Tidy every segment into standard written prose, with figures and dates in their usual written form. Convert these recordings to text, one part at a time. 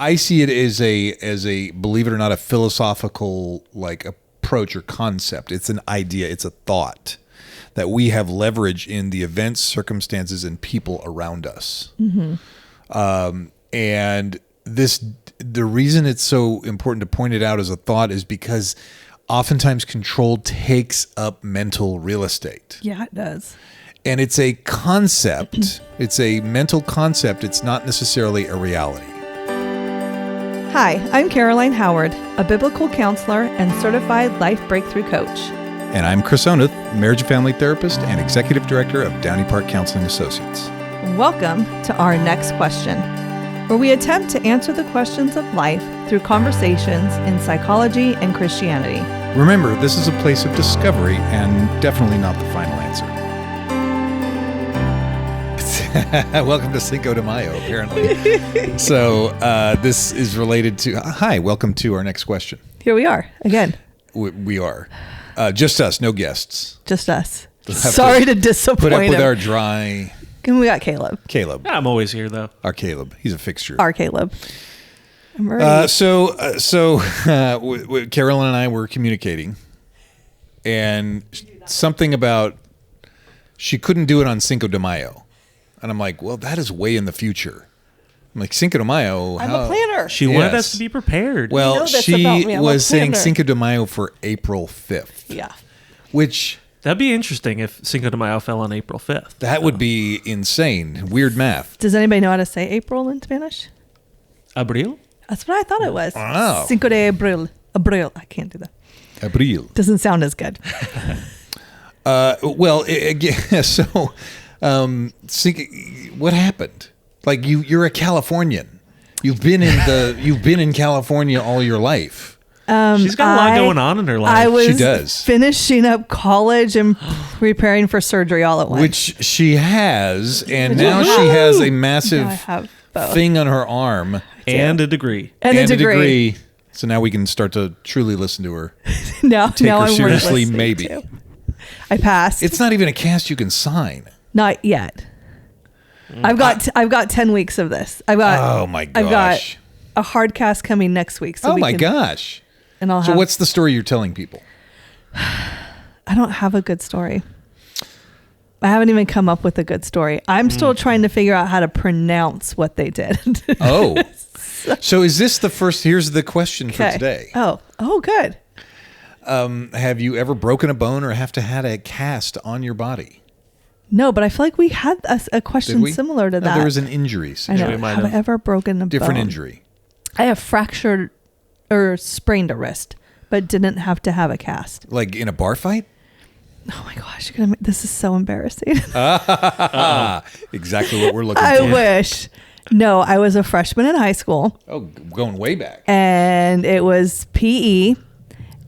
I see it as a believe it or not, a philosophical like approach or concept. It's an idea. It's a thought that we have leverage in the events, circumstances, and people around us. And the reason it's so important to point it out as a thought is because oftentimes control takes up mental real estate. Yeah, it does. And it's a concept. It's a mental concept. It's not necessarily a reality. Hi, I'm Caroline Howard, a biblical counselor and certified life breakthrough coach. And I'm Chris Oneth, marriage and family therapist and executive director of Downey Park Counseling Associates. Welcome to Our Next Question, where we attempt to answer the questions of life through conversations in psychology and Christianity. Remember, this is a place of discovery and definitely not the final answer. Welcome to Cinco de Mayo, apparently. So this is related to... Hi, welcome to Our Next Question. Here we are, again. We are. Just us, no guests. Just us. Sorry to disappoint Put up with him. our dry... And we got Caleb. Yeah, I'm always here, though. Our Caleb. He's a fixture. Our Caleb. I'm ready. So Carolyn and I were communicating, and something about she couldn't do it on Cinco de Mayo. And I'm like, well, that is way in the future. I'm like, Cinco de Mayo. I'm a planner. She wanted us to be prepared. Well, You know this she about me. I'm a was saying planner. Cinco de Mayo for April 5th. Yeah. Which... That'd be interesting if Cinco de Mayo fell on April 5th. That would be insane. Weird math. Does anybody know how to say April in Spanish? Abril? That's what I thought it was. Oh. Cinco de Abril. Abril. I can't do that. Abril. Doesn't sound as good. Well, again, so what happened? Like you're a Californian. You've been in California all your life. She's got a lot going on in her life. I was She does. finishing up college and preparing for surgery all at once. Which she has, and now she has a Now I massive have both. thing on her arm and a degree. And a degree. So now we can start to truly listen to her. Now Take her I'm worth seriously, listening maybe. to. I passed. It's not even a cast you can sign. Not yet. I've got 10 weeks of this. Oh my I've got gosh. a hard cast coming next week. So Oh we my can, gosh. And I'll So have, what's the story you're telling people? I don't have a good story. I haven't even come up with a good story. I'm still trying to figure out how to pronounce what they did. Oh. So is this the first? Here's the question for today. Oh, good. Have you ever broken a bone or have to had a cast on your body? No, but I feel like we had a Did question we? similar to No, that. there was an injury. I know. we might Have I have. ever broken a Different bone? injury. I have fractured or sprained a wrist, but didn't have to have a cast. Like in a bar fight? Oh my gosh, this is so embarrassing. Exactly what we're looking I for. wish. No, I was a freshman in high school, Oh, going way back. and it was PE,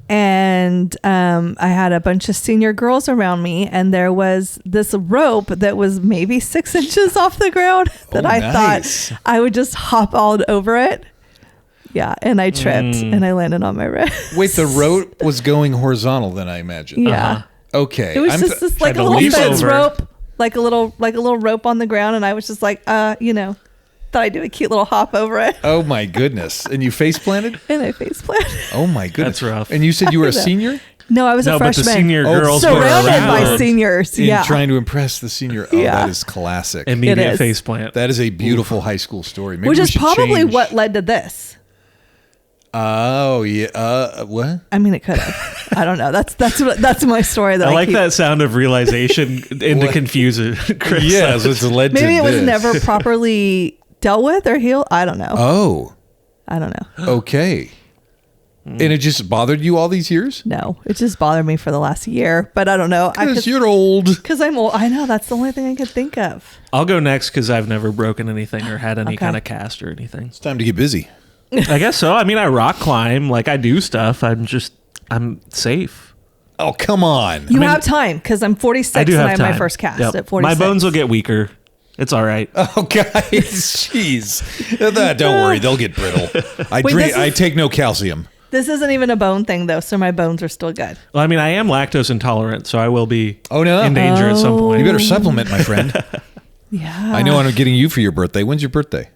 and I had a bunch of senior girls around me, and there was this rope that was maybe 6 inches off the ground that Oh, I nice. thought I would just hop all over it. Yeah, and I tripped and I landed on my wrist. Wait, the rope was going horizontal then, I imagine. Yeah. Okay. It was just this like a tried to little leap fence over. rope, like a little rope on the ground, and I was just like, thought I'd do a cute little hop over it, Oh my goodness. And you face planted? and I face planted. Oh my goodness. That's rough. And you said you were a I know. senior? No, I was No, a but the freshman. senior Oh, girls were surrounded by around. seniors. In Yeah, trying to impress the senior. Oh, Yeah. that is classic. It Immediate is. face plant. That is a beautiful high school story. Maybe which we is should probably change- what led to this. Oh, yeah. What? I mean, it could have. I don't know. That's my story. That I like keep, that sound of realization into What? confusion. Chris. Yeah, so it's led to Maybe it was this. never properly dealt with or healed. I don't know. Oh, I don't know. okay. And it just bothered you all these years? No, it just bothered me for the last year. But I don't know. Because you're old. Because I'm old. I know. That's the only thing I could think of. I'll go next because I've never broken anything or had any Okay. kind of cast or anything. It's time to get busy. I guess so. I mean, I rock climb. Like, I do stuff. I'm safe. Oh, come on. You have time because I'm 46 I do and have I have time. my first cast Yep. at 46. My bones will get weaker. It's all right. Oh, guys. Jeez. Don't worry. They'll get brittle. Wait, I take no calcium. This isn't even a bone thing though, so my bones are still good. Well, I mean, I am lactose intolerant, so I will be Oh, no? in danger at some point. You better supplement, my friend. Yeah. I know I'm getting you for your birthday. When's your birthday?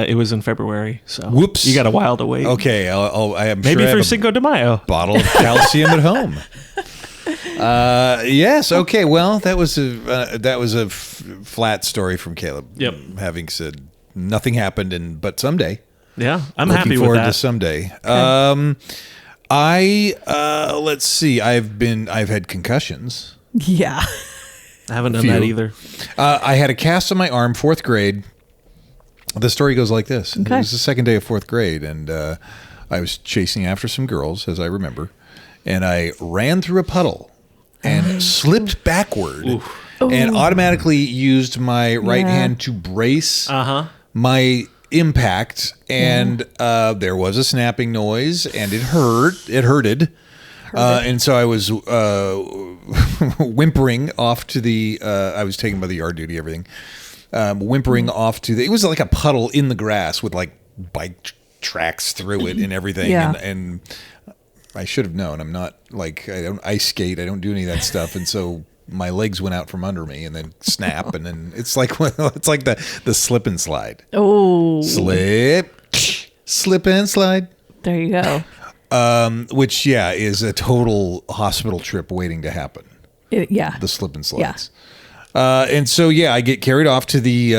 It was in February, so Whoops. you got a while to wait. Okay, I am Maybe sure I for have Cinco de Mayo. a bottle of calcium at home. Yes. Okay. Well, that was a flat story from Caleb. Yep. Having said nothing happened, but someday. Yeah, I'm Looking happy with forward that. to someday. Let's see. I've had concussions. Yeah. I haven't done Few. that either. I had a cast on my arm, 4th grade. The story goes like this. Okay. It was the second day of 4th grade, and I was chasing after some girls, as I remember, and I ran through a puddle and slipped backward and automatically used my right hand to brace my impact, and there was a snapping noise, and it hurted. And so I was whimpering off to the I was taken by the yard duty, everything, whimpering off to the, it was like a puddle in the grass with like bike tracks through it and everything. And I should have known. I'm not like, I don't ice skate, I don't do any of that stuff, and so my legs went out from under me and then snap, and then it's like the slip and slide. Oh. Slip and slide. There you go. Which is a total hospital trip waiting to happen. The slip and slides. And so I get carried off to the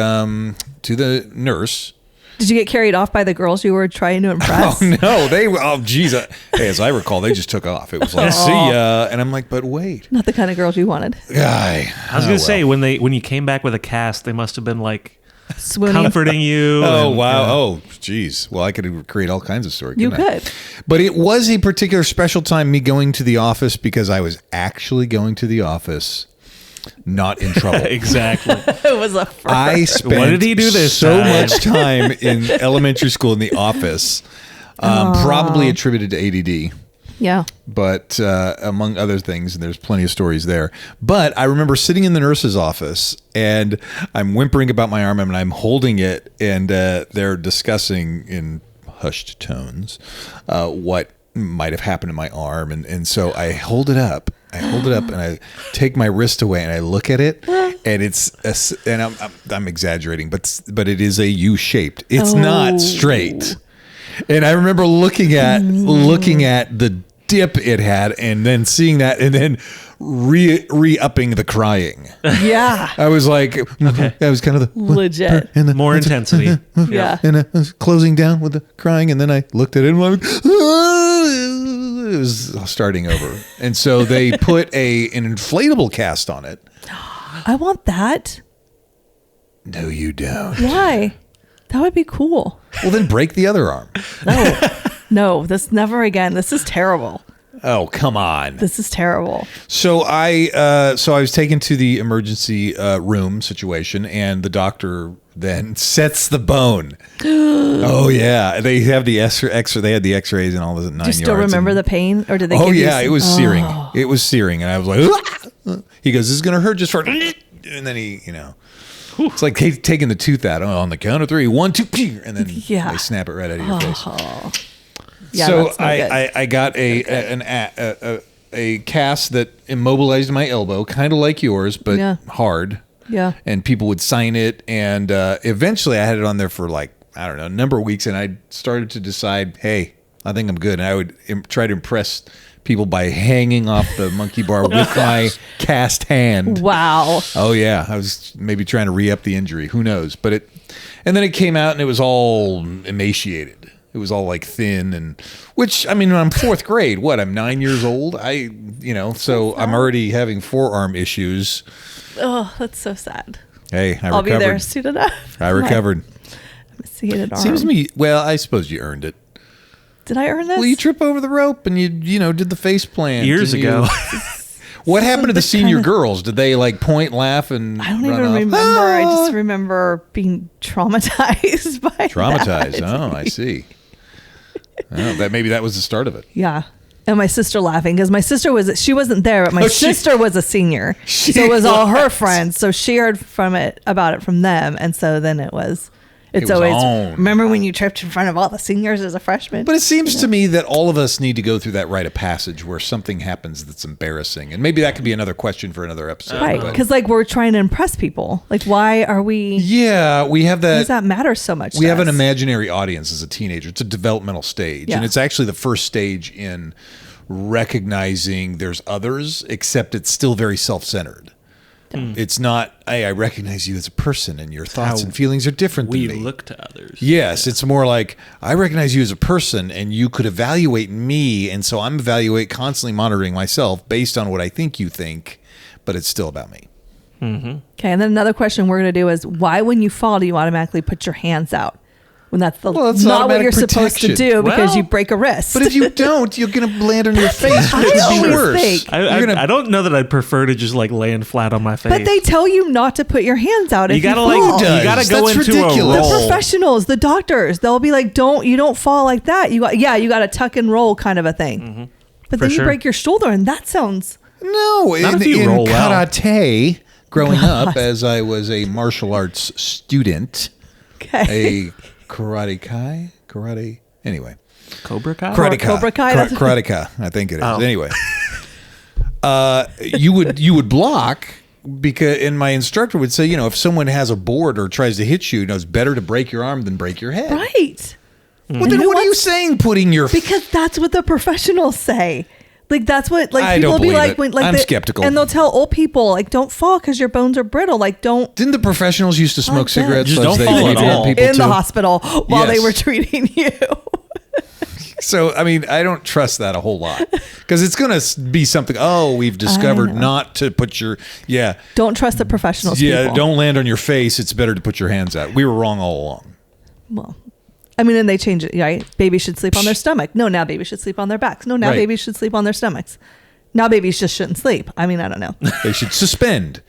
nurse. Did you get carried off by the girls you were trying to impress? Oh no, geez. Hey, as I recall, they just took off. It was like, see ya, and I'm like, but wait, Not the kind of girls you wanted. guy. I was gonna say when you came back with a cast, they must have been like Swooning. comforting you. Oh and, wow! Oh geez. Well, I could create all kinds of stories. You couldn't I? could. But it was a particular special time, me going to the office, because I was actually going to the office, not in trouble. Exactly. It was a first. I spent What did he do this so time? much time in elementary school in the office, probably attributed to ADD. Yeah. But among other things, and there's plenty of stories there. But I remember sitting in the nurse's office, and I'm whimpering about my arm, and I'm holding it, and they're discussing in hushed tones what might have happened to my arm, and so I hold it up. And I take my wrist away, and I look at it, and I'm exaggerating, but it is a U-shaped. It's not straight. And I remember looking at the dip it had, and then seeing that, and then re-upping the crying. Yeah. I was like, I was kind of the Legit. and the, More intensity. Yeah. and I was closing down with the crying, and then I looked at it, and I'm like, it was starting over. And so they put an inflatable cast on it. I want that. No, you don't. Why? That would be cool. Well, then break the other arm. No, this never again. This is terrible. Oh, come on. This is terrible. So I was taken to the emergency room situation, and the doctor then sets the bone. Oh yeah, they have the X-ray. They had the X-rays and all this at 9 Do you yards. still remember the pain, or did they? Oh give yeah, you it was searing. It was searing, and I was like, he goes, "This is gonna hurt just for," and then he, it's like taking the tooth out on the count of 3, 1, 2, and then they snap it right out of your face. Yeah, so that's not good. I got a cast that immobilized my elbow, kind of like yours, but hard. Yeah. And people would sign it, and eventually I had it on there for like, I don't know, a number of weeks, and I started to decide, hey, I think I'm good. And I would try to impress people by hanging off the monkey bar with my cast hand. Wow. Oh yeah, I was maybe trying to re-up the injury. Who knows? But and then it came out, and it was all emaciated. It was all like thin, and which, I mean, I'm 4th grade. What? I'm 9 years old. So I'm already having forearm issues. Oh, that's so sad. Hey, I'll be there soon enough. I recovered. Emaciated arm. Seems to me. Well, I suppose you earned it. Did I earn this? Well, you trip over the rope, and you did the face plant Years ago. What happened to the senior girls? Did they like point, laugh, and I don't run even off? remember. I just remember being traumatized by Traumatized. that. Oh, I see. Oh, that was the start of it. Yeah. And my sister laughing because my sister wasn't there, but my sister was a senior. So it was all her friends. So she heard about it from them. And so then it's It's was always, on. remember when you tripped in front of all the seniors as a freshman? But it seems to me that all of us need to go through that rite of passage where something happens that's embarrassing. And maybe that could be another question for another episode. Right. but- Because like we're trying to impress people. Like why are we, Yeah, we have why that. does that matter so much? We to have an us? imaginary audience as a teenager. It's a developmental stage. Yeah. And it's actually the first stage in recognizing there's others, except it's still very self-centered. It's not, hey, I recognize you as a person and your thoughts how and feelings are different We than me. look to others. Yes, it's more like I recognize you as a person and you could evaluate me. And so I'm constantly monitoring myself based on what I think you think, but it's still about me. Okay. And then another question we're going to do is why, when you fall, do you automatically put your hands out? When that's not what automatic you're supposed to protection. do because Well, you break a wrist. But if you don't, you're going to land on your face, I which is always worse. think. I don't know that I'd prefer to just like land flat on my face. But they tell you not to put your hands out. you If gotta you like fall. Who does? you gotta go That's into ridiculous. a The roll. professionals, the doctors, they'll be like, you don't fall like that. You got to tuck and roll kind of a thing. But For then you sure. break your shoulder, and that sounds No, Not in, if you in roll well. karate, growing up as I was a martial arts student, okay. a karate, anyway. Cobra Kai. Karate Cobra Kai, that's- Karate Ka, I think it is. Oh. Anyway, you would block because, and my instructor would say, if someone has a board or tries to hit you, it's better to break your arm than break your head. Right. Well, then what are you saying? Putting your Because that's what the professionals say. Like that's what I people don't will be believe like it. when like I'm skeptical. and they'll tell old people like don't fall because your bones are brittle. Like don't Didn't the professionals used to smoke Like that. cigarettes? Just as don't they fall at treated all. people in too? the hospital while they Yes. were treating you. So, I mean, I don't trust that a whole lot because it's going to be something. Oh, we've discovered know. not to put your Don't trust the professionals. yeah. people. Don't land on your face. It's better to put your hands out. We were wrong all along. Well, I mean, and they change it, right? Babies should sleep on their stomach. No, now babies should sleep on their backs. No, now Right. babies should sleep on their stomachs. Now babies just shouldn't sleep. I mean, I don't know. They should suspend.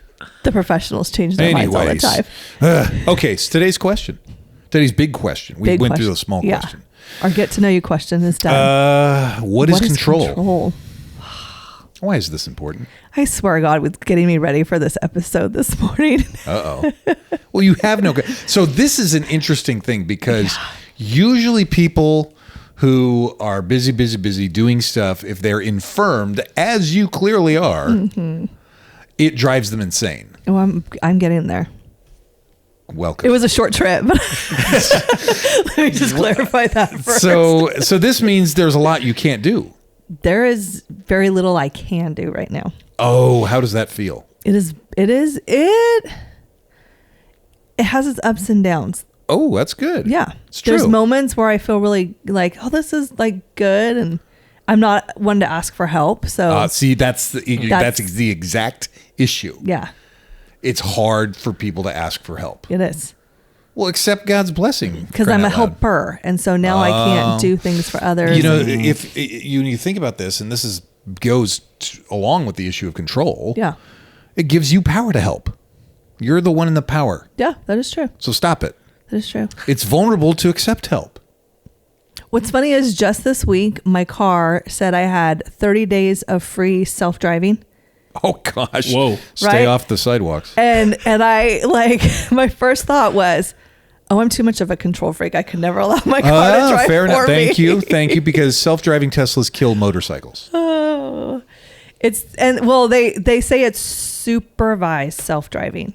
The professionals change their minds all the Anyways, time. Okay. So today's big question. We Big went through question. the small Yeah. question. Our get to know you question is done. What is control? control? Why is this important? I swear to God, with getting me ready for this episode this morning. Well, you have no. So this is an interesting thing because usually people who are busy doing stuff, if they're infirmed, as you clearly are, it drives them insane. Oh, I'm getting there. Welcome. It was a short trip. Let me just clarify that first. So this means there's a lot you can't do. There is very little I can do right now. Oh, how does that feel? It has its ups and downs. Oh, that's good. Yeah. It's true. There's moments where I feel really like, oh, this is like good. And I'm not one to ask for help. So See, that's the exact issue. yeah, It's hard for people to ask for help. it is. Well, accept God's blessing. Because crying I'm a out loud. helper. And so now I can't do things for others. You know, and- if you think about this, and this goes along with the issue of control. yeah. It gives you power to help. You're the one in the power. Yeah, that is true. So stop it. That is true. It's vulnerable to accept help. What's funny is just this week, my car said I had 30 days of free self-driving. Oh gosh. Whoa. Stay Right? off the sidewalks. And I like, my first thought was, oh, I'm too much of a control freak. I could never allow my car to drive fair enough. for me. Thank you, because self-driving Teslas kill motorcycles. Oh, they say it's supervised self-driving.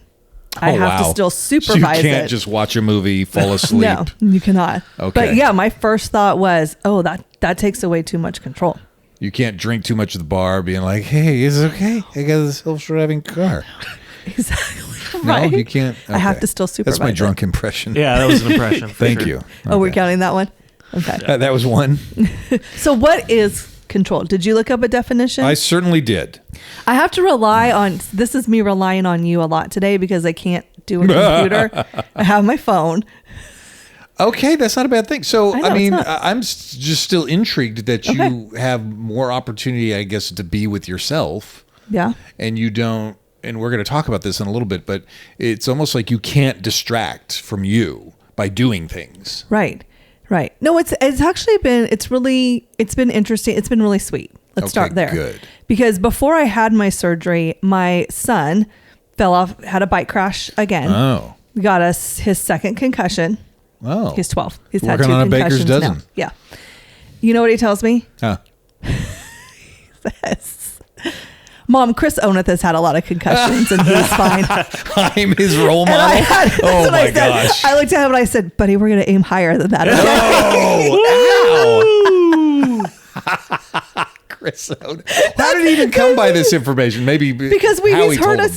I have to still So you supervise can't it. just watch a movie, fall asleep. No, you cannot. Okay. But yeah, my first thought was, oh, that takes away too much control. You can't drink too much at the bar, being like, "Hey, is it okay? I got a self-driving car." Exactly. No, Right. you can't. I have Okay. to still supervise That's my it. drunk impression. Yeah, that was an impression. for Thank sure. you. Oh, we're Okay. counting that one? Okay. That was one. So what is control? Did you look up a definition? I certainly did. I have to rely on, this is me relying on you a lot today because I can't do a computer. I have my phone. Okay, that's not a bad thing. So, I know, I mean, it's not. I'm just still intrigued that you Okay. have more opportunity, I guess, to be with yourself, Yeah. and you don't. And we're going to talk about this in a little bit, but it's almost like you can't distract from you by doing things. Right. Right. No, it's actually been, it's been interesting. It's been really sweet. Let's Okay, start there. good. Because before I had my surgery, my son fell off, had a bike crash again. Oh, Got us his second concussion. Oh. He's 12. He's had Working 2 on a baker's concussions now. dozen. Yeah. You know what he tells me? Huh. Says, Mom, Chris Oneth has had a lot of concussions and he's fine. I'm his role model. That's Oh what my I said. gosh. I looked at him and I said, buddy, we're going to aim higher than that. Oh, Chris. How did he even come by this information? Maybe Because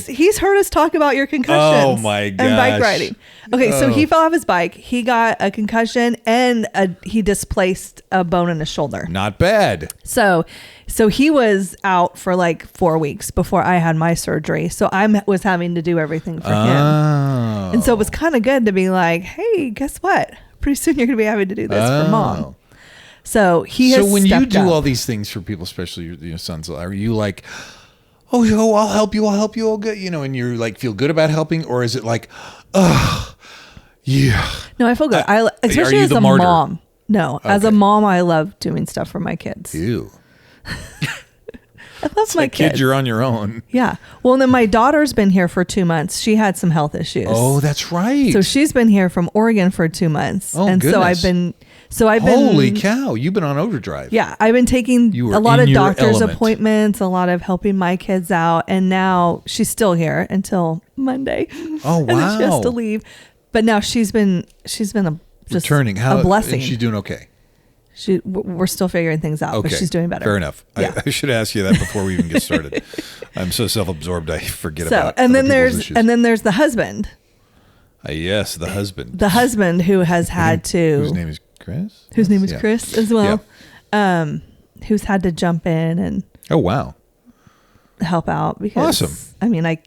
he's heard us talk about your concussions. Oh my And bike gosh. riding. Okay, so he fell off his bike. He got a concussion and he displaced a bone in his shoulder. Not bad. So he was out for like 4 weeks before I had my surgery. So I was having to do everything for him. Oh. And so it was kind of good to be like, hey, guess what? Pretty soon you're going to be having to do this for Mom. So he has So when you stepped do up. all these things for people, especially your sons, are you like, oh, I'll help you, all good, and you're like feel good about helping, or is it like, yeah? No, I feel good. Especially are you as the a martyr? mom. No, as a Okay. mom, I love doing stuff for my kids. Ew. I love my Like kids. kid, you're on your own. Yeah. Well, and then my daughter's been here for 2 months. She had some health issues. Oh, that's right. So she's been here from Oregon for 2 months. Oh, and goodness. so I've been Holy cow! You've been on overdrive. Yeah, I've been taking You were a lot in of your doctor's element. appointments, a lot of helping my kids out, and now she's still here until Monday. Oh, And then she has wow. to leave. But now she's been just Returning. a blessing. Is she doing okay? We're still figuring things out, but she's doing better. Fair enough. Yeah. I should ask you that before we even get started. I'm so self-absorbed I forget about. And other then people's issues. then there's the husband. Yes, the husband. The husband who has had to Whose name is Chris? whose name is Yeah. Chris as well. Who's had to jump in and Oh wow. help out because Awesome. I mean I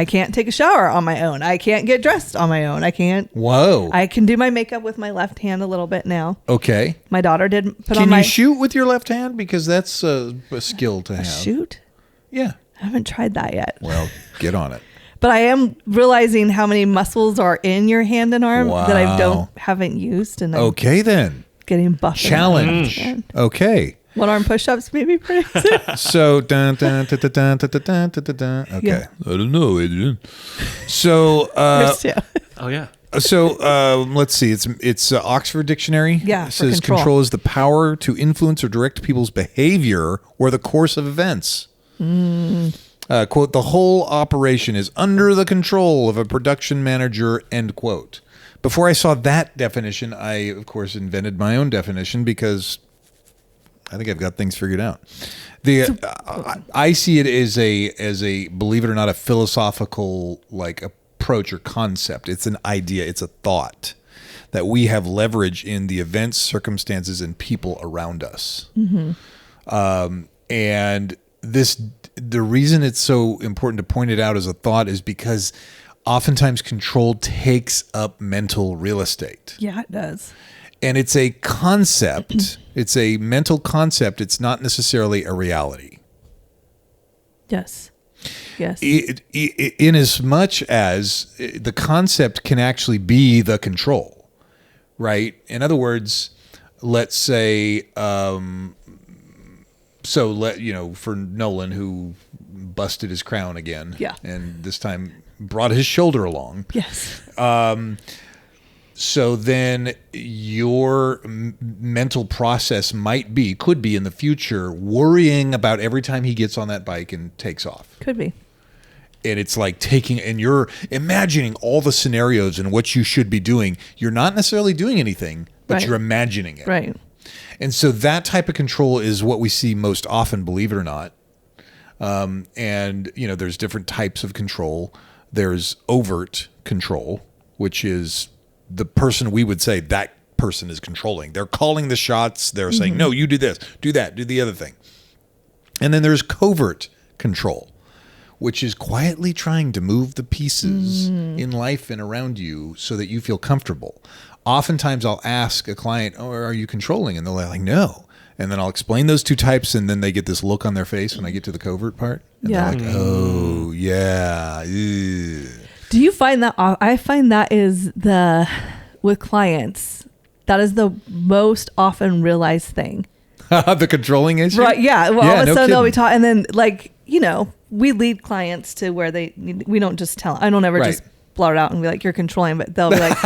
can't take a shower on my own. I can't get dressed on my own. I Whoa. can do my makeup with my left hand a little bit now. Okay. My daughter did put Can on my you shoot with your left hand? Because that's a skill to have. shoot. Yeah. I haven't tried that yet. Well, get on it. But I am realizing how many muscles are in your hand and arm that I haven't used, and I'm Okay then. getting buff. Challenge. Okay. One arm push-ups, maybe pretty soon. So dun, dun, dun, dun, dun, dun, dun, dun, dun, dun. Okay. Yeah. I don't know, Adrian. So There's two. Oh yeah. Let's see. It's Oxford Dictionary. Yeah, It for says control. is the power to influence or direct people's behavior or the course of events. Quote, the whole operation is under the control of a production manager, end quote. Before I saw that definition, I, of course, invented my own definition because I think I've got things figured out. I see it as a believe it or not, a philosophical approach or concept. It's an idea. It's a thought that we have leverage in the events, circumstances, and people around us. And the reason it's so important to point it out as a thought is because oftentimes control takes up mental real estate. Yeah, it does. And it's a concept. It's a mental concept. It's not necessarily a reality. Yes. Yes. In as much as the concept can actually be the control, right? In other words, let's say, for Nolan, who busted his crown again, Yeah. and this time brought his shoulder along. Yes. So then your mental process could be in the future worrying about every time he gets on that bike and takes off. Could be. And it's like and you're imagining all the scenarios and what you should be doing. You're not necessarily doing anything, but Right. you're imagining it. Right. And so that type of control is what we see most often, believe it or not. There's different types of control. There's overt control, which is the person we would say that person is controlling. They're calling the shots. They're saying, no, you do this, do that, do the other thing. And then there's covert control, which is quietly trying to move the pieces in life and around you so that you feel comfortable. Oftentimes I'll ask a client, oh, are you controlling? And they're like, no. And then I'll explain those two types, and then they get this look on their face when I get to the covert part. And Yeah. they're like, oh, yeah. Ew. Do you find that? I find that is with clients, that is the most often realized thing. The controlling issue? Right. Yeah. Well, Yeah, all of a no sudden they'll be kidding. taught, and then we lead clients to where we don't just tell. I don't ever Right. just blurt it out and be like, you're controlling, but they'll be like,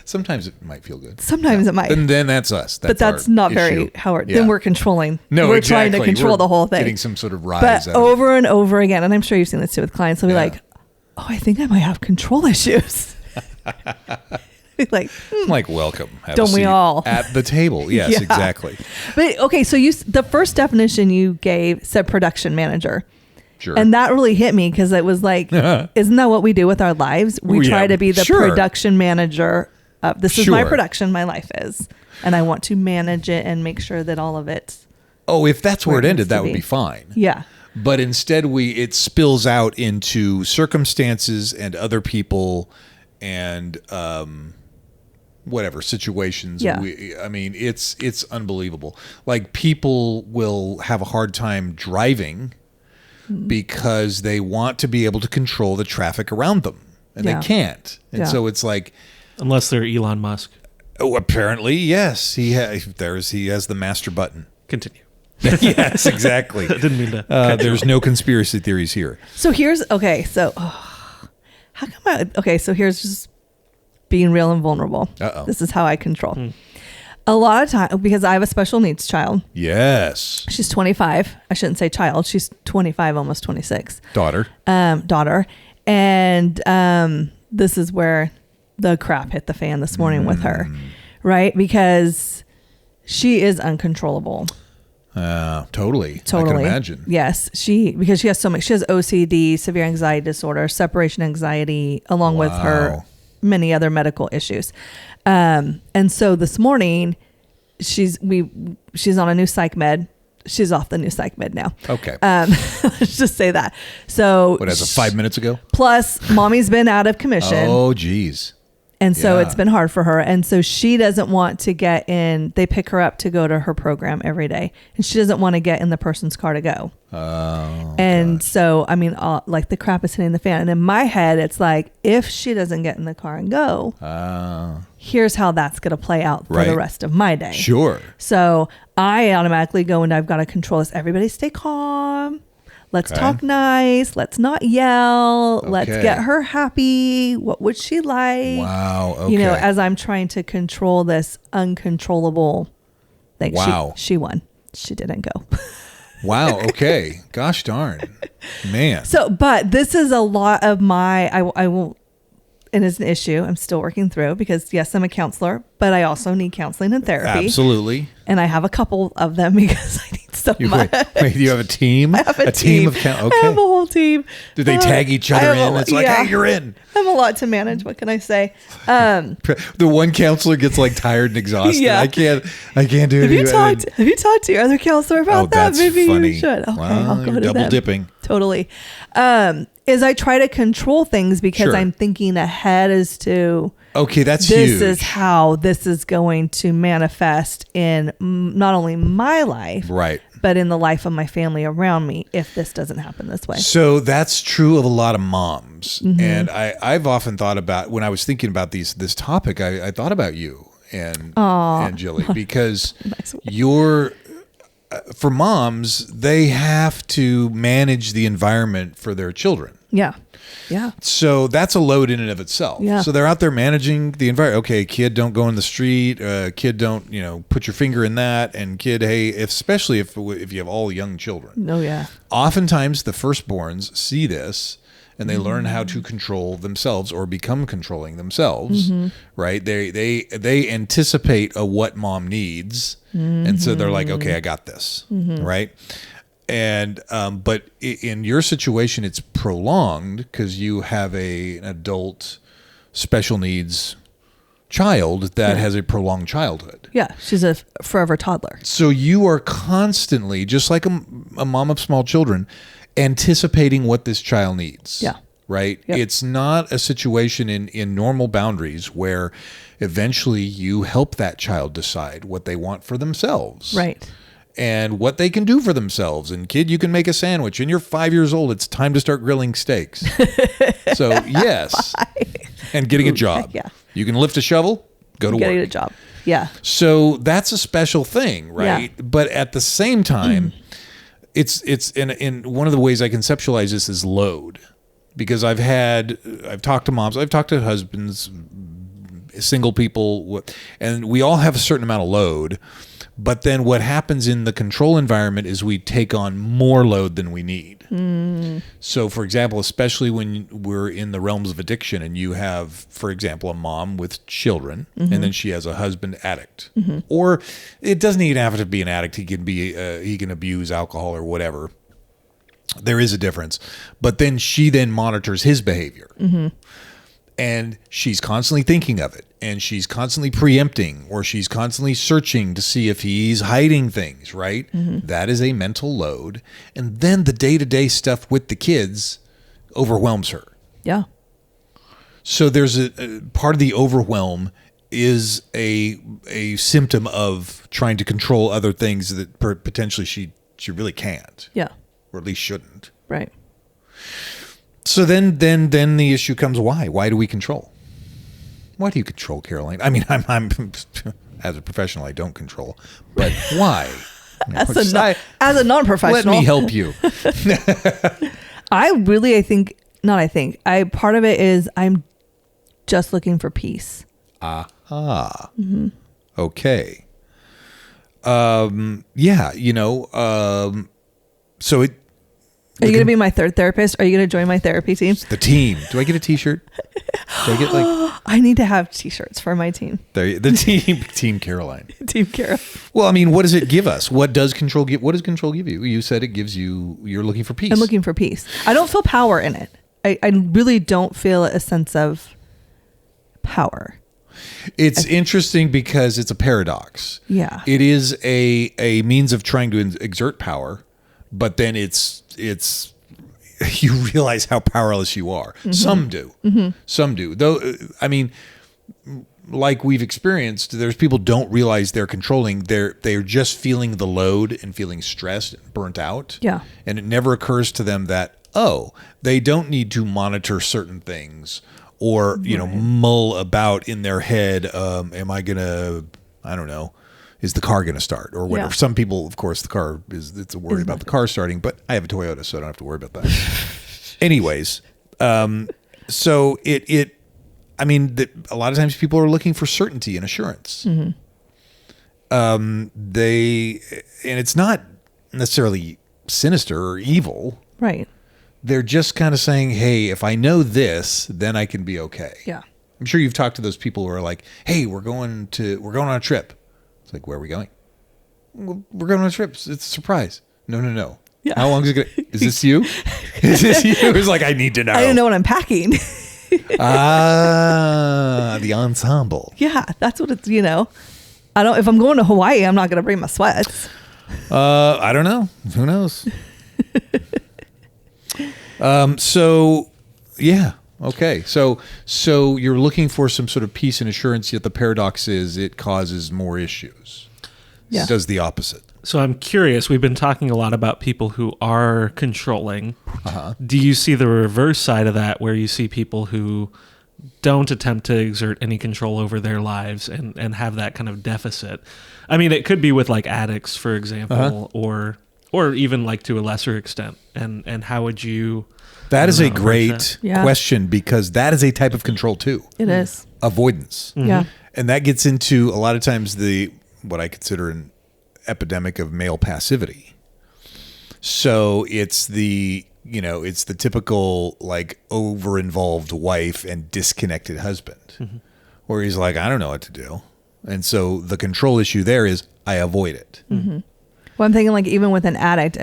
Sometimes it might feel good. sometimes it might. And then that's us. But that's our not issue. very how we're, Yeah. then we're controlling. No, we're exactly. trying to control We're the whole thing. Getting some sort of rise But out of over and over again, and I'm sure you've seen this too with clients, they'll be Yeah. like, oh, I think I might have control issues. Like, I'm like, welcome. Have a Don't we seat all? at the table? Yes, Yeah. exactly. but okay, so the first definition you gave said production manager. Sure. And that really hit me because it was like, isn't that what we do with our lives? We Well, try yeah, to be the sure. production manager of this is my Sure. production, my life is. And I want to manage it and make sure that all of it. Oh, if that's where Where it it ended, needs to that would be. be fine. Yeah. But instead, it spills out into circumstances and other people and whatever situations. Yeah. I mean, it's unbelievable. Like people will have a hard time driving because they want to be able to control the traffic around them, and Yeah. they can't. And Yeah. so it's like, Unless they're Elon Musk. oh, apparently, yes, he has the master button. Continue. Yes, exactly. I didn't mean to. There's no conspiracy theories here. So here's, okay, so how come so here's just being real and vulnerable. Uh-oh. This is how I control. A lot of time, because I have a special needs child. Yes. She's 25. I shouldn't say child. She's 25, almost 26. Daughter. Daughter. And this is where the crap hit the fan this morning with her, right? Because she is uncontrollable. Totally. I Totally. can imagine. Yes. Because she has so much. She has OCD, severe anxiety disorder, separation anxiety, along with her Wow. many other medical issues. And so this morning, she's on a new psych med. She's off the new psych med now. Okay. Let's just say that. So What, as of 5 minutes ago? plus mommy's been out of commission. Oh, geez. And so Yeah. it's been hard for her. And so she doesn't want to get in. They pick her up to go to her program every day. And she doesn't want to get in the person's car to go. Oh. And so, I mean, like the crap is hitting the fan. And in my head, it's like, if she doesn't get in the car and go, here's how that's going to play out for the Right. rest of my day. Sure. So I automatically go and I've got to control this. Everybody stay calm. Let's Okay. talk nice. Let's not yell. Let's Okay. get her happy. What would she like? Wow. Okay. You know, as I'm trying to control this uncontrollable thing. Wow. She won. She didn't go. Wow. Okay. Gosh darn. Man. So, but this is a lot of I will, and it's an issue I'm still working through because yes, I'm a counselor, but I also need counseling and therapy. Absolutely. And I have a couple of them because I need so much. Wait, you have a team? I have a team team. of I have a okay. whole team. Did they tag each other I have in? a- It's like, yeah. hey, you're in. I have a lot to manage. What can I say? The one counselor gets like tired and exhausted. Yeah. I can't do Have it. you talked to your other counselor about Oh, that? that's Maybe funny. you should. Okay, Wow, I'll go you're to double them. dipping. Totally. Is I try to control things because Sure. I'm thinking ahead as to Okay, that's this huge. is how this is going to manifest in not only my life, Right. but in the life of my family around me if this doesn't happen this way. So that's true of a lot of moms. Mm-hmm. And I've often thought about, when I was thinking about this topic, I thought about you and Jilly, because Nice way. you're, for moms, they have to manage the environment for their children. Yeah. Yeah. So that's a load in and of itself. Yeah. So they're out there managing the environment. Okay, kid, don't go in the street. Kid, don't put your finger in that. And kid, hey, especially if you have all young children. No, yeah. Oftentimes, the firstborns see this and they learn how to control themselves or become controlling themselves. Right? They anticipate what mom needs, and so they're like, okay, I got this. Right? And but in your situation, it's prolonged because you have an adult special needs child that has a prolonged childhood. Yeah. She's a forever toddler. So you are constantly, just like a mom of small children, anticipating what this child needs. Yeah. Right? Yep. It's not a situation in normal boundaries where eventually you help that child decide what they want for themselves. Right. And what they can do for themselves. And kid, you can make a sandwich. And you're 5 years old. It's time to start grilling steaks. So yes. And getting a job. Yeah. You can lift a shovel, go to Getting work. a job. Yeah. So that's a special thing, right? Yeah. But at the same time, it's in one of the ways I conceptualize this is load. because I've talked to moms, I've talked to husbands, single people, and we all have a certain amount of load. But then what happens in the control environment is we take on more load than we need. So, for example, especially when we're in the realms of addiction and you have, for example, a mom with children and then she has a husband addict. Or it doesn't even have to be an addict. He can abuse alcohol or whatever. There is a difference. But then she then monitors his behavior. And she's constantly thinking of it, and she's constantly preempting, or she's constantly searching to see if he's hiding things, right? That is a mental load. And then the day-to-day stuff with the kids overwhelms her. Yeah. So there's a part of the overwhelm is a symptom of trying to control other things that potentially she really can't. Yeah. Or at least shouldn't. Right. So then the issue comes, why? Why do we control? Why do you control, Caroline? I mean, I'm as a professional, I don't control, but why? As a non-professional, let me help you. Part of it is I'm just looking for peace. Aha. Okay. Yeah, so it. Are you going to be my third therapist? Are you going to join my therapy team? The team. Do I get a t-shirt? Do I get I need to have t-shirts for my team. the team Caroline. Team Carol. Well, I mean, what does it give us? What does control give? What does control give you? You said it gives you, you're looking for peace. I'm looking for peace. I don't feel power in it. I really don't feel a sense of power. It's interesting because it's a paradox. Yeah. It is a means of trying to exert power, but then it's you realize how powerless you are. Some do. Some do. Though, I mean, like we've experienced, there's people don't realize they're controlling. They're just feeling the load and feeling stressed and burnt out. Yeah. And it never occurs to them that, they don't need to monitor certain things or, mull about in their head. Am I going to, I don't know, is the car going to start or whatever? Yeah. Some people, of course, it's a worry about the car starting, but I have a Toyota, so I don't have to worry about that. Anyways, so a lot of times people are looking for certainty and assurance. And it's not necessarily sinister or evil. Right. They're just kind of saying, hey, if I know this, then I can be okay. Yeah. I'm sure you've talked to those people who are like, hey, we're going on a trip. It's like, where are we going? Well, we're going on a trip. It's a surprise. No. Yeah. How long is it going to... Is this you? Is this you? It's like, I need to know. I don't know what I'm packing. The ensemble. Yeah, that's what it's, if I'm going to Hawaii, I'm not going to bring my sweats. I don't know. Who knows? So, yeah. Okay. So you're looking for some sort of peace and assurance, yet the paradox is it causes more issues. Yeah. It does the opposite. So I'm curious, we've been talking a lot about people who are controlling. Do you see the reverse side of that where you see people who don't attempt to exert any control over their lives and have that kind of deficit? I mean, it could be with like addicts, for example, or even like to a lesser extent. And how would you... That is a great Yeah. question because that is a type of control too. It is. Avoidance. Yeah. And that gets into a lot of times what I consider an epidemic of male passivity. So it's the typical like over-involved wife and disconnected husband where he's like, I don't know what to do. And so the control issue there is I avoid it. Well, I'm thinking like even with an addict,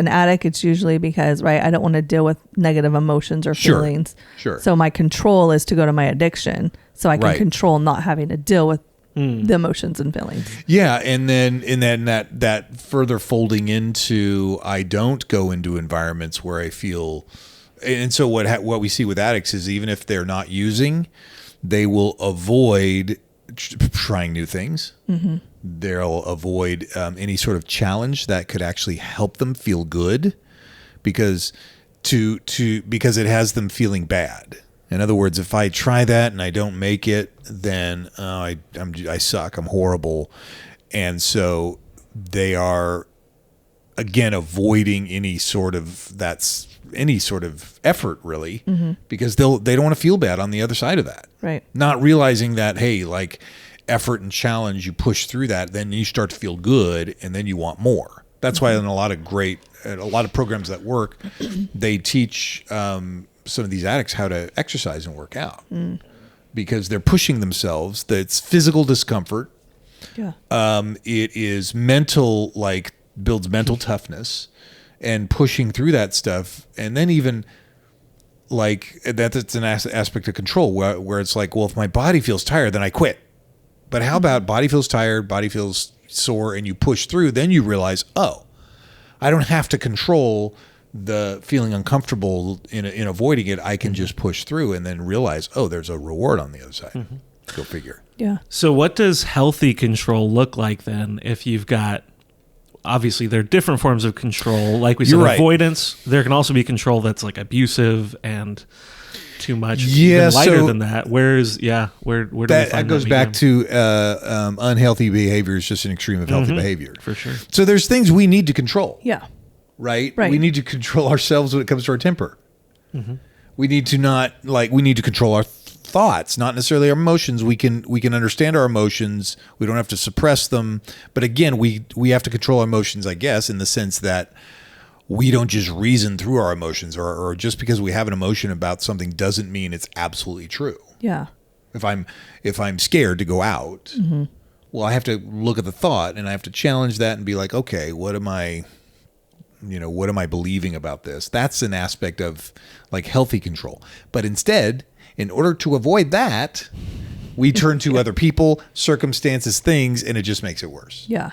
it's usually because, right, I don't want to deal with negative emotions or feelings. Sure. So my control is to go to my addiction so I can Right. control not having to deal with the emotions and feelings. Yeah, and then that further folding into I don't go into environments where I feel, and so what we see with addicts is even if they're not using, they will avoid trying new things. They'll avoid any sort of challenge that could actually help them feel good, because it has them feeling bad. In other words, if I try that and I don't make it, then I suck. I'm horrible, and so they are again avoiding any sort of any sort of effort really, because they don't want to feel bad on the other side of that. Right. Not realizing that, hey, like effort and challenge, you push through that, then you start to feel good, and then you want more. That's why in a lot of programs that work, they teach some of these addicts how to exercise and work out because they're pushing themselves. That's physical discomfort. Yeah. It is mental, like builds mental toughness, and pushing through that stuff, and then even like that's an aspect of control where it's like, well, if my body feels tired, then I quit. But how about body feels tired, body feels sore, and you push through, then you realize, oh, I don't have to control the feeling uncomfortable in avoiding it. I can just push through and then realize, oh, there's a reward on the other side. Go figure. Yeah. So what does healthy control look like then if you've got, obviously there are different forms of control. Like we said, avoidance. There can also be control that's like abusive and too much. Yeah, even lighter so than that. Where do we find that goes back to unhealthy behavior is just an extreme of healthy behavior. For sure. So there's things we need to control. Yeah. Right? Right. We need to control ourselves when it comes to our temper. We need to control our thoughts, not necessarily our emotions. We can understand our emotions. We don't have to suppress them. But again, we have to control our emotions, I guess, in the sense that we don't just reason through our emotions, or just because we have an emotion about something doesn't mean it's absolutely true. Yeah. If I'm scared to go out, well, I have to look at the thought and I have to challenge that and be like, okay, what am I believing about this? That's an aspect of like healthy control. But instead, in order to avoid that, we turn to other people, circumstances, things, and it just makes it worse. Yeah.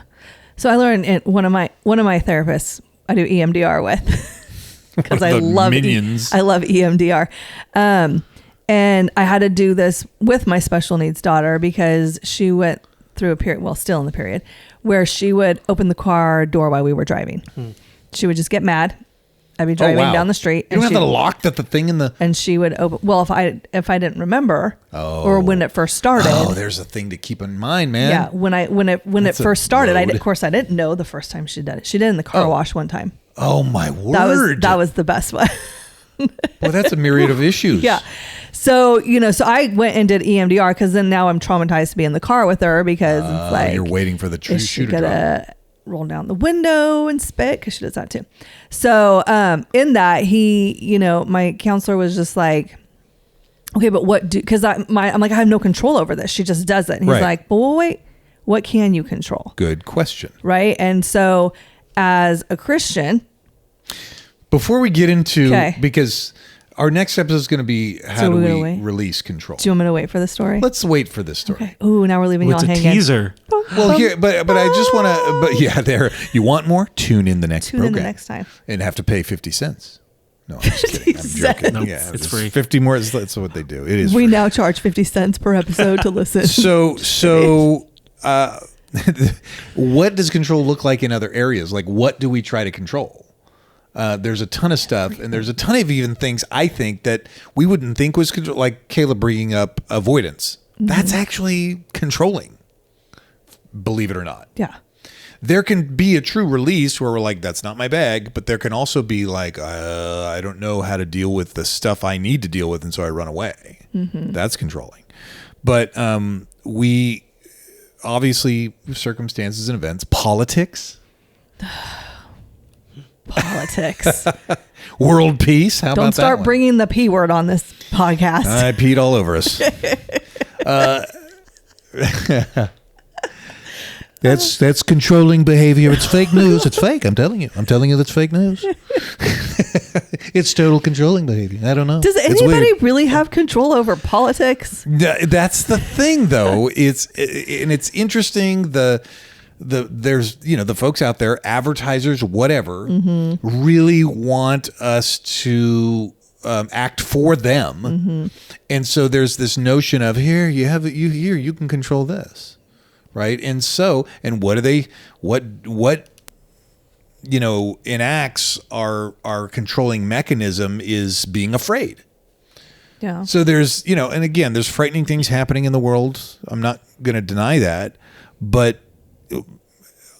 So I learned in one of my therapists I do EMDR with because I love minions. I love EMDR. And I had to do this with my special needs daughter because she went through a period, well, still in the period, where she would open the car door while we were driving. She would just get mad. I'd be driving down the street. You don't have to lock the thing in the... And she would open... Well, if I didn't remember, or when it first started... Oh, there's a thing to keep in mind, man. Yeah, when it first started, of course, I didn't know the first time she did it. She did it in the car wash one time. Oh, my word. That was the best one. Well, that's a myriad of issues. Yeah. So, so I went and did EMDR because then now I'm traumatized to be in the car with her because it's like... You're waiting for the shooter drop. Roll down the window and spit because she does that too. So in that my counselor was just like, okay, but what do, because I'm like, I have no control over this. She just does it. And he's like, well, wait, what can you control? Good question. Right. And so as a Christian, before we get into, because our next episode is going to be how do we release control. Do you want me to wait for the story? Let's wait for this story. Okay. Ooh, now we're leaving y'all hanging. It's a teaser. Well, here, but I just want to, but yeah, there. You want more? Tune in the next program. Tune in the next time. And have to pay 50 cents. No, I'm just kidding. I'm joking. No, yeah, it's free. 50 more. That's what they do. It is. We free. now charge 50 cents per episode to listen. So, what does control look like in other areas? Like, what do we try to control? There's a ton of stuff, and there's a ton of even things I think that we wouldn't think was control, like Caleb bringing up avoidance. That's actually controlling, believe it or not. Yeah. There can be a true release where we're like, that's not my bag, but there can also be like, I don't know how to deal with the stuff I need to deal with, and so I run away. That's controlling. But we obviously, circumstances and events, politics. Politics. World peace. How about that? Don't start bringing the P word on this podcast. I peed all over us. That's controlling behavior. It's fake news. It's fake. I'm telling you. That's fake news. It's total controlling behavior. I don't know. Does anybody really have control over politics? That's the thing, though. It's interesting. There's the folks out there, advertisers, whatever, really want us to act for them, and so there's this notion of you can control this, right? And so, and what enacts our controlling mechanism is being afraid. Yeah. So there's and again, there's frightening things happening in the world. I'm not going to deny that, but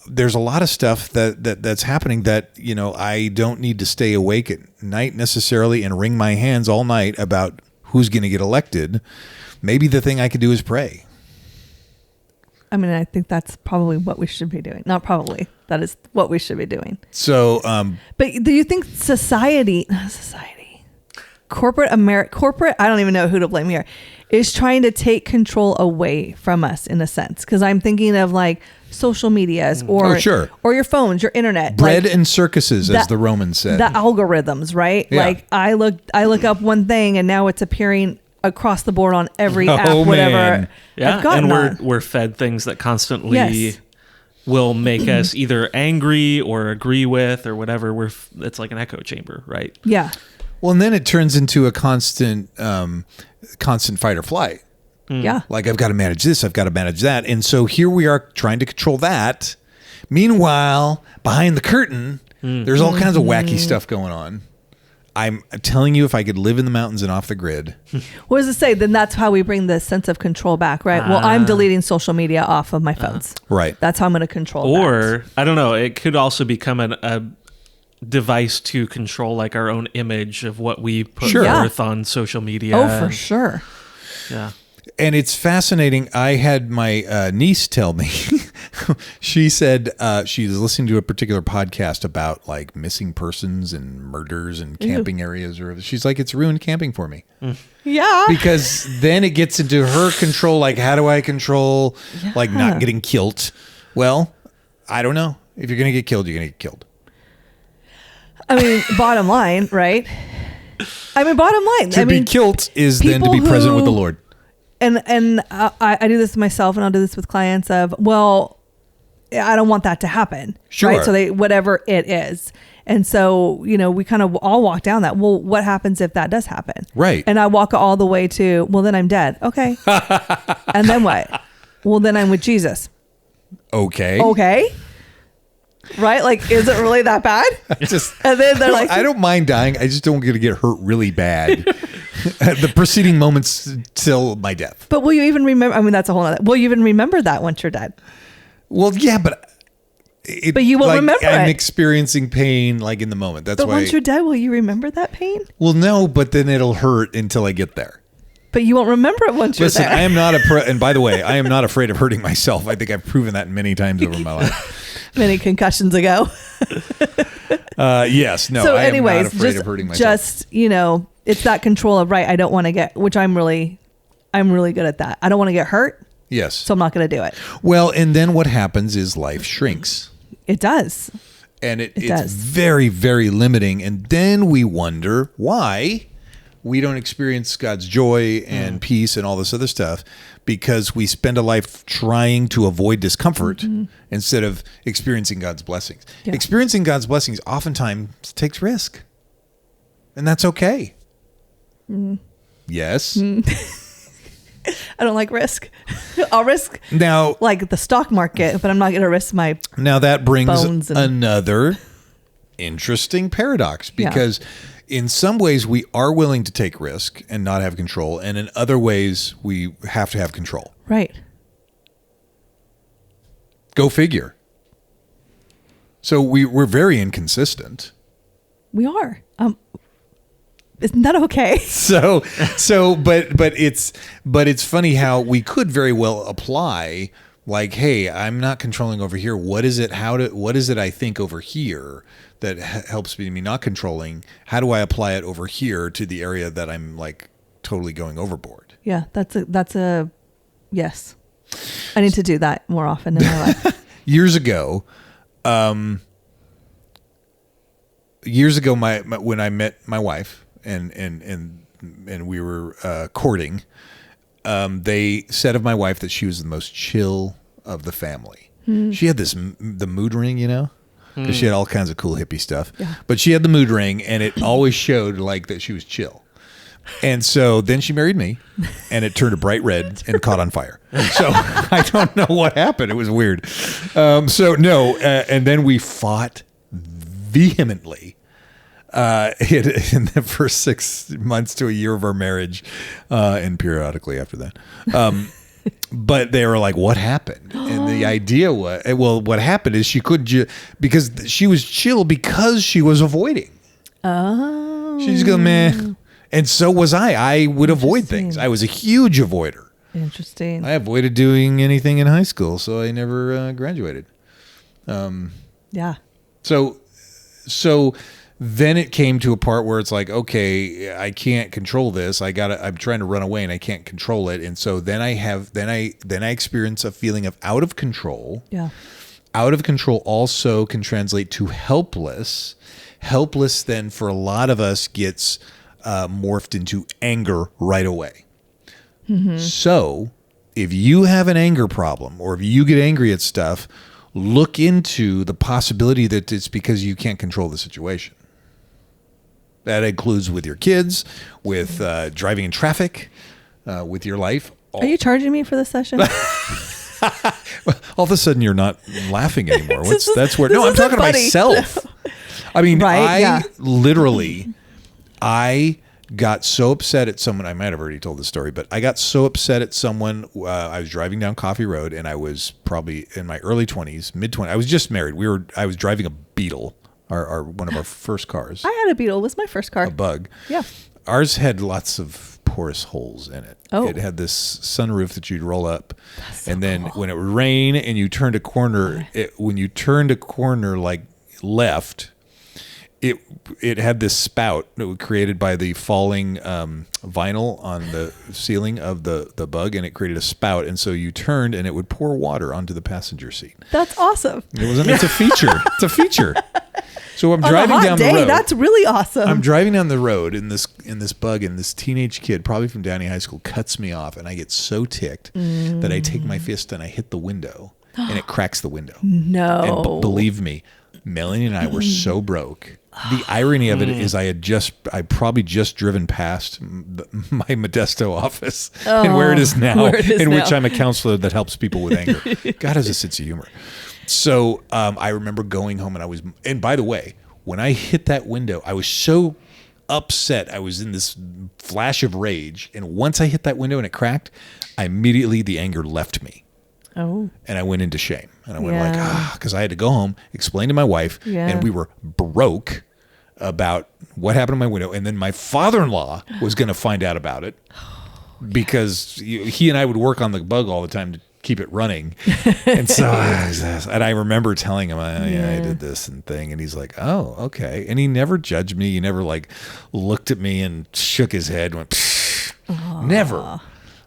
there's a lot of stuff that's happening that, you know, I don't need to stay awake at night necessarily and wring my hands all night about who's going to get elected. Maybe the thing I could do is pray. I mean, I think that's probably what we should be doing. Not probably. That is what we should be doing. So, but do you think corporate I don't even know who to blame here, is trying to take control away from us in a sense? Because I'm thinking of like social medias or your phones, your internet, bread like, and circuses, as the Romans said. The algorithms, right? Yeah. Like I look up one thing and now it's appearing across the board on every app, whatever. Man. Yeah, I've gotten and we're fed things that constantly Yes. will make us either angry or agree with or whatever. It's like an echo chamber, right? Yeah. Well, and then it turns into a constant fight or flight. Yeah. Like, I've got to manage this, I've got to manage that. And so here we are trying to control that. Meanwhile, behind the curtain, there's all kinds of wacky stuff going on. I'm telling you, if I could live in the mountains and off the grid. What does it say? Then that's how we bring the sense of control back, right? Well, I'm deleting social media off of my phones. Right. That's how I'm going to control Or, that. I don't know, it could also become a device to control like our own image of what we put forth on social media. Oh, for sure. Yeah. And it's fascinating. I had my niece tell me, she said she was listening to a particular podcast about like missing persons and murders and camping areas. Or she's like, it's ruined camping for me. Yeah. Because then it gets into her control. Like, how do I control like not getting killed? Well, I don't know. If you're going to get killed, you're going to get killed. I mean, bottom line, right? Bottom line. To be killed is then to be present with the Lord. And I do this myself, and I'll do this with clients of, well, I don't want that to happen. Sure. Right? So whatever it is. And so, you know, we kind of all walk down that. Well, what happens if that does happen? Right. And I walk all the way to, well, then I'm dead. Okay. And then what? Well, then I'm with Jesus. Okay. Right? Like, is it really that bad? And then they're like, I don't mind dying. I just don't get to get hurt really bad. The preceding moments till my death. but will you even remember? I mean, that's a whole other. Will you even remember that once you're dead? Well, yeah, but you won't remember I'm it. experiencing pain like in the moment. That's But why. once you're dead, will you remember that pain? Well, no, but then it'll hurt until I get there. But you won't remember it once you're Listen, there. I am not and by the way, I am not afraid of hurting myself. I think I've proven that many times over my life. Many concussions ago. Yes, no, So I am anyways, not afraid of hurting myself. just, you know, it's that control of, right, I don't want to get, which I'm really good at that. I don't want to get hurt, Yes. so I'm not going to do it. Well, and then what happens is life shrinks. It does. And it's does. very, very limiting. And then we wonder why we don't experience God's joy and peace and all this other stuff, because we spend a life trying to avoid discomfort instead of experiencing God's blessings. Yeah. Experiencing God's blessings oftentimes takes risk. And that's okay. Yes. I don't like risk. I'll risk Now, like the stock market, but I'm not going to risk my that brings bones and- another interesting paradox, because in some ways we are willing to take risk and not have control, and in other ways we have to have control. right. Go figure. So we're very inconsistent. We are. Isn't that okay? But it's funny how we could very well apply, like, hey, I'm not controlling over here. What is it I think over here that helps me not controlling? How do I apply it over here to the area that I'm like totally going overboard? Yeah, that's a yes. I need to do that more often in my life. Years ago, when I met my wife and we were courting, they said of my wife that she was the most chill of the family. She had the mood ring, you know, because she had all kinds of cool hippie stuff. Yeah. But she had the mood ring, and it always showed like that she was chill. And so then she married me, and it turned a bright red and caught on fire. So I don't know what happened. It was weird. And then we fought vehemently in the first 6 months to a year of our marriage, and periodically after that. But they were like, what happened? And the idea was, well, what happened is she couldn't, because she was chill because she was avoiding. Oh. She just go, meh. And so was I. I would avoid things. I was a huge avoider. Interesting. I avoided doing anything in high school, so I never graduated. Yeah. So then it came to a part where it's like, okay, I can't control this. I'm trying to run away and I can't control it. And so then I experience a feeling of out of control. Yeah. Out of control also can translate to helpless. Helpless then for a lot of us gets morphed into anger right away. Mm-hmm. So if you have an anger problem or if you get angry at stuff, look into the possibility that it's because you can't control the situation. That includes with your kids, with driving in traffic, with your life. Are you charging me for this session? All of a sudden, you're not laughing anymore. That's where. This No, I'm isn't talking to funny. myself. I mean, Right, I got so upset at someone. I might have already told this story, but I got so upset at someone. I was driving down Coffee Road, and I was probably in my early 20s, mid 20s. I was just married. I was driving a Beetle, our one of our first cars. I had a Beetle. It was my first car. A Bug. Yeah. Ours had lots of porous holes in it. Oh. It had this sunroof that you'd roll up, and then when it would rain and you turned a corner, like left, it had this spout that was created by the falling vinyl on the ceiling of the Bug, and it created a spout, and so you turned and it would pour water onto the passenger seat. That's awesome. It's a feature. It's a feature. So I'm driving down the road. That's really awesome. I'm driving down the road in this Bug, and this teenage kid, probably from Downey High School, cuts me off, and I get so ticked that I take my fist and I hit the window, and it cracks the window. No. And believe me, Melanie and I were so broke. The irony of it is I probably just driven past my Modesto office and where it is now, which I'm a counselor that helps people with anger. God has a sense of humor. So I remember going home and by the way, when I hit that window, I was so upset. I was in this flash of rage. And once I hit that window and it cracked, the anger left me. Oh. And I went into shame. And I went because I had to go home, explain to my wife, and we were broke about what happened to my window. And then my father-in-law was going to find out about it because he and I would work on the Bug all the time to keep it running. And so I remember telling him, I did this and thing. And he's like, oh, okay. And he never judged me. He never looked at me and shook his head and went, never.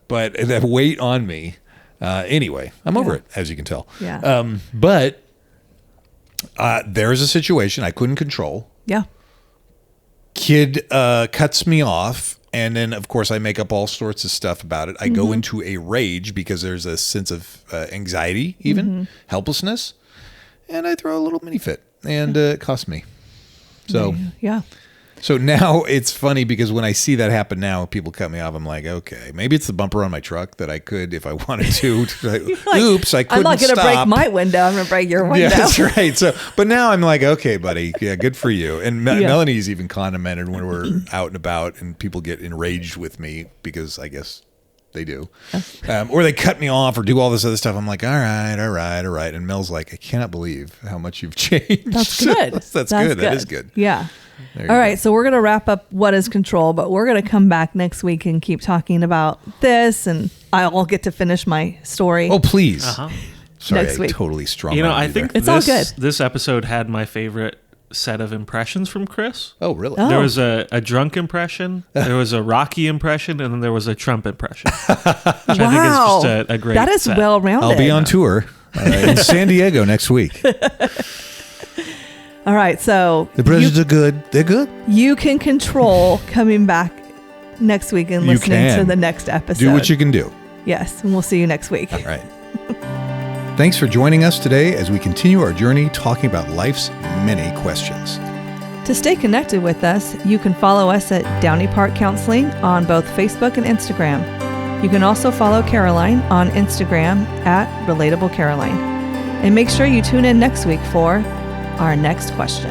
But that weight on me. Anyway, I'm over it, as you can tell. Yeah. But there's a situation I couldn't control. Yeah. Kid cuts me off. And then, of course, I make up all sorts of stuff about it. I go into a rage because there's a sense of anxiety, even helplessness. And I throw a little mini fit. And it cost me. So, yeah. So now it's funny because when I see that happen now, people cut me off. I'm like, okay, maybe it's the bumper on my truck that I could, if I wanted to. Oops, I couldn't stop. I'm not going to break my window. I'm going to break your window. Yeah, that's right. So, but now I'm like, okay, buddy, yeah, good for you. And Melanie's even commented when we're out and about and people get enraged with me because I guess they do. Or they cut me off or do all this other stuff. I'm like, all right. And Mel's like, I cannot believe how much you've changed. That's good. That's good. That is good. Yeah. All right, so we're going to wrap up what is control, but we're going to come back next week and keep talking about this, and I'll get to finish my story. Oh, please. Sorry, next week. I totally strong. I think it's all good. This episode had my favorite set of impressions from Chris. Oh, really? Oh. There was a drunk impression, there was a Rocky impression, and then there was a Trump impression. Which I think is just a great That is set. well-rounded. I'll be on tour in San Diego next week. All right, so the presidents are good. They're good. You can control coming back next week and listening to the next episode. Do what you can do. Yes, and we'll see you next week. All right. Thanks for joining us today as we continue our journey talking about life's many questions. To stay connected with us, you can follow us at Downey Park Counseling on both Facebook and Instagram. You can also follow Caroline on Instagram at Relatable Caroline. And make sure you tune in next week for our next question.